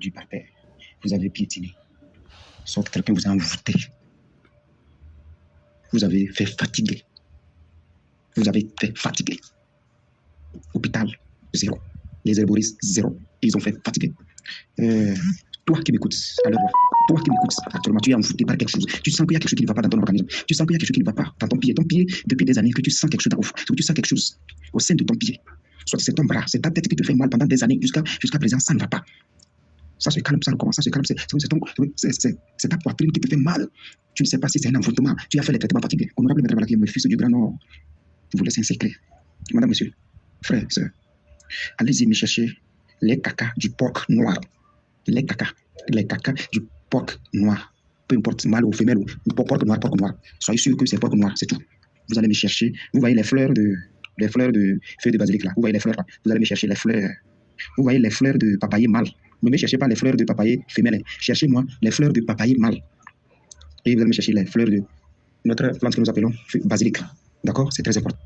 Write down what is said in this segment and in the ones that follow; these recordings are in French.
du par terre. Vous avez piétiné. Soit quelqu'un vous a envoûté. Vous avez fait fatiguer. Vous avez fait fatiguer. Hôpital, 0. Les herboristes, 0. Ils ont fait fatiguer. Toi qui m'écoutes, toi qui m'écoutes, actuellement, tu es envoûté par quelque chose. Tu sens qu'il y a quelque chose qui ne va pas dans ton organisme. Tu sens qu'il y a quelque chose qui ne va pas dans ton pied. Ton pied, depuis des années, que tu sens quelque chose que tu sens quelque chose au sein de ton pied. Soit c'est ton bras, c'est ta tête qui te fait mal pendant des années. Jusqu'à présent, ça ne va pas. Ça se calme, ça recommence, ça se calme. C'est ta poitrine qui te fait mal. Tu ne sais pas si c'est un envoûtement. Tu as fait les traitements fatigués. Honorable Maître Malachi, le fils du Grand Nord, je vous laisse un secret. Madame, monsieur, frère, sœur, allez-y me chercher les cacas du porc noir. Les cacas du porc noir. Peu importe, mâle ou femelle, ou porc noir. Soyez sûr que c'est porc noir, c'est tout. Vous allez me chercher. Vous voyez les fleurs de feuilles de basilic là. Vous voyez les fleurs là. Vous allez me chercher les fleurs. Vous voyez les fleurs de papayer mâle. Ne me cherchez pas les fleurs de papayer femelle. Cherchez-moi les fleurs de papayer mâle. Et vous allez me chercher les fleurs de notre plante que nous appelons basilic. D'accord? C'est très important.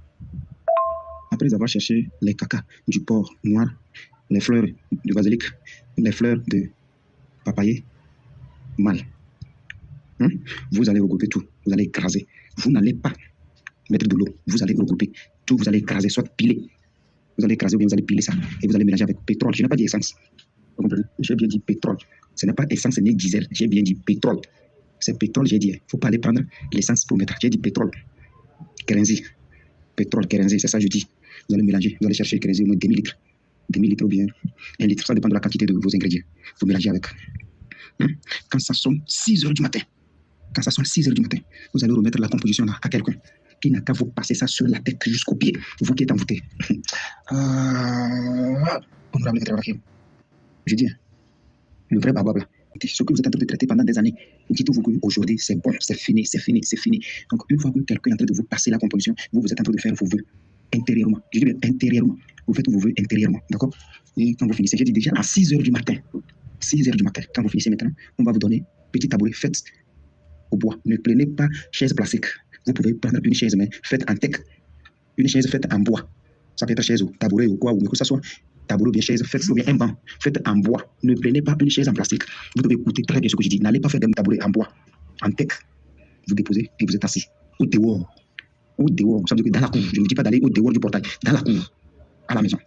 Après avoir cherché les cacas du porc noir, les fleurs du basilic, les fleurs de papayer mâle, vous allez regrouper tout. Vous allez écraser. Vous n'allez pas mettre de l'eau. Vous allez regrouper tout. Vous allez écraser, soit piler. Vous allez écraser ou bien vous allez piler ça. Et vous allez mélanger avec pétrole. Je n'ai pas dit essence. Vous comprenez? J'ai bien dit pétrole. Ce n'est pas essence ni diesel. J'ai bien dit pétrole. C'est pétrole, j'ai dit. Il ne faut pas aller prendre l'essence pour mettre. J'ai dit pétrole. Kérenzi. Pétrole, kérenzi, c'est ça que je dis. Vous allez mélanger. Vous allez chercher kérenzi au moins 2000 litres. 2000 litres ou bien 1 litre. Ça dépend de la quantité de vos ingrédients. Vous mélangez avec. Quand ça sonne 6 heures du matin, vous allez remettre la composition là à quelqu'un qui n'a qu'à vous passer ça sur la tête jusqu'au pied. Vous qui êtes envoûté. Honorable Maître Malachi, je dis, le vrai babab là, ce que vous êtes en train de traiter pendant des années, dites-vous qu'aujourd'hui c'est bon, c'est fini. Donc une fois que quelqu'un est en train de vous passer la composition, vous êtes en train de faire vos vœux intérieurement. Je dis bien intérieurement. Vous faites vos vœux intérieurement, d'accord? Et quand vous finissez, j'ai dit déjà à 6 heures du matin, quand vous finissez maintenant, on va vous donner petit tabouret, faites au bois. Ne prenez pas chaise plastique. Vous pouvez prendre une chaise, mais faites en teck. Une chaise faite en bois. Ça peut être chaise ou tabouret ou quoi, ou que ça soit tabouret ou bien chaise, faites ou bien un banc, faites en bois. Ne prenez pas une chaise en plastique. Vous devez écouter très bien ce que je dis. N'allez pas faire un tabouret en bois, en teck. Vous déposez et vous êtes assis. Au dehors. Ça veut dire que dans la cour. Je ne vous dis pas d'aller au dehors du portail. Dans la cour, à la maison.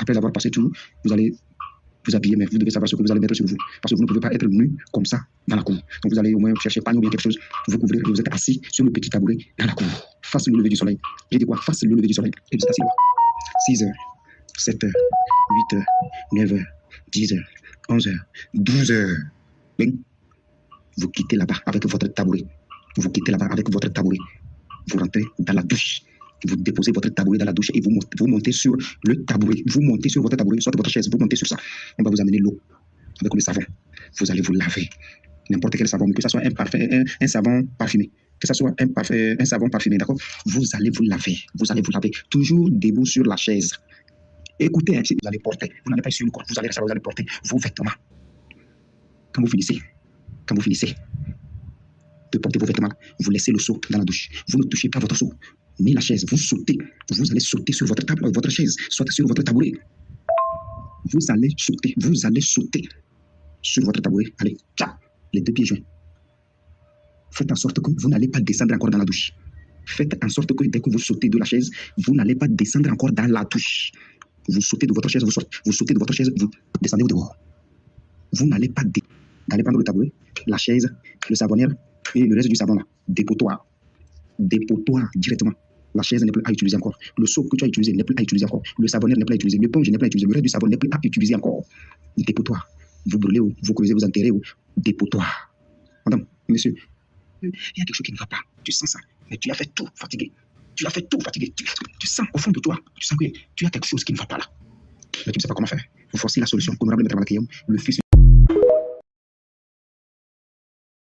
Après avoir passé tout, vous allez vous habiller, mais vous devez savoir ce que vous allez mettre sur vous. Parce que vous ne pouvez pas être nu comme ça dans la cour. Donc vous allez au moins chercher pagne ou bien quelque chose. Vous couvrez et vous êtes assis sur le petit tabouret dans la cour. Face le lever du soleil. J'ai dit quoi? Face le lever du soleil. Et vous êtes assis là. 6 heures, 7 heures, 8 heures, 9 heures, 10 heures, 11 heures, 12 heures. Bing. Vous quittez là-bas avec votre tabouret. Vous rentrez dans la douche. Vous déposez votre tabouret dans la douche et vous montez sur le tabouret. Vous montez sur votre tabouret, soit votre chaise, vous montez sur ça. On va vous amener l'eau avec le savon. Vous allez vous laver. N'importe quel savon, que ce soit un savon parfumé. Que ce soit un savon parfumé, d'accord? Vous allez vous laver. Toujours debout sur la chaise. Écoutez, si vous allez porter. Vous n'allez pas sur le corps. Vous allez porter vos vêtements. Quand vous finissez de porter vos vêtements, vous laissez le seau dans la douche. Vous ne touchez pas votre seau, ni la chaise. Vous sautez. Vous allez sauter sur votre table, votre chaise, soit sur votre tabouret. Vous allez sauter sur votre tabouret. Allez, tcha, les 2 pieds joints. Faites en sorte que vous n'allez pas descendre encore dans la douche. Faites en sorte que dès que vous sautez de la chaise, vous n'allez pas descendre encore dans la douche. Vous sautez de votre chaise, vous sautez de votre chaise, vous descendez au dehors. Vous n'allez pas d'aller prendre le tabouret, la chaise, le savonnière et le reste du savon là. Dépotoir directement. La chaise n'est plus à utiliser encore. Le seau que tu as utilisé n'est plus à utiliser encore. Le savonnière n'est plus à utiliser. L'éponge n'est plus à utiliser. Le reste du savon n'est plus à utiliser encore. Dépotoir. Vous brûlez ou vous creusez, vous enterrez ou dépotoir. Madame, monsieur, il y a quelque chose qui ne va pas. Tu sens ça. Mais tu as fait tout fatigué. Tu sens au fond de toi. Tu sens que tu as quelque chose qui ne va pas là. Mais tu ne sais pas comment faire. Vous forcez la solution. Honorable Maître Malachi, le fils